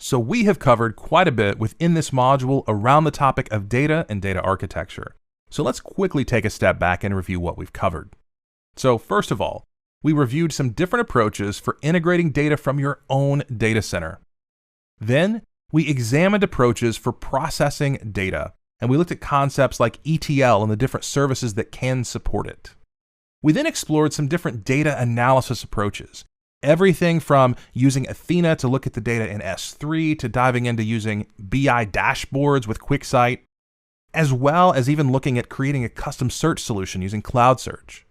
So we have covered quite a bit within this module around the topic of data and data architecture. So let's quickly take a step back and review what we've covered. So first of all, we reviewed some different approaches for integrating data from your own data center. Then we examined approaches for processing data, and we looked at concepts like ETL and the different services that can support it. We then explored some different data analysis approaches, everything from using Athena to look at the data in S3 to diving into using BI dashboards with QuickSight, as well as even looking at creating a custom search solution using Cloud Search.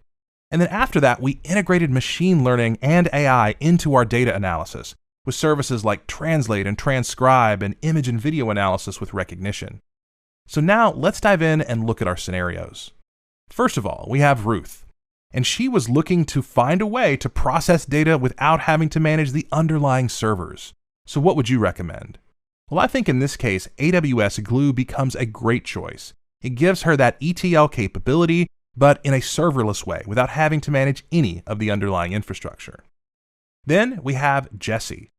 And then after that, we integrated machine learning and AI into our data analysis with services like Translate and Transcribe and image and video analysis with Rekognition. So now let's dive in and look at our scenarios. First of all, we have Ruth, and she was looking to find a way to process data without having to manage the underlying servers. So what would you recommend? Well, I think in this case, AWS Glue becomes a great choice. It gives her that ETL capability, but in a serverless way, without having to manage any of the underlying infrastructure. Then we have Jessie,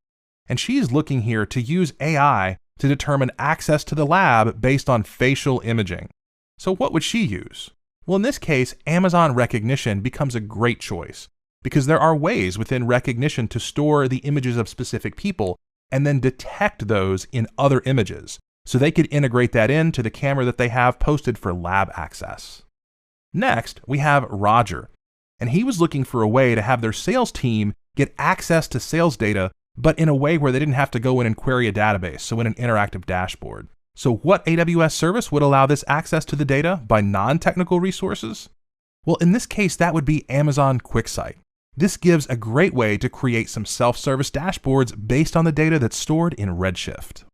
and she's looking here to use AI to determine access to the lab based on facial imaging. So what would she use? Well, in this case, Amazon Rekognition becomes a great choice because there are ways within Rekognition to store the images of specific people and then detect those in other images. So they could integrate that into the camera that they have posted for lab access. Next, we have Roger, and he was looking for a way to have their sales team get access to sales data, but in a way where they didn't have to go in and query a database, so in an interactive dashboard. So what AWS service would allow this access to the data by non-technical resources? Well, in this case, that would be Amazon QuickSight. This gives a great way to create some self-service dashboards based on the data that's stored in Redshift.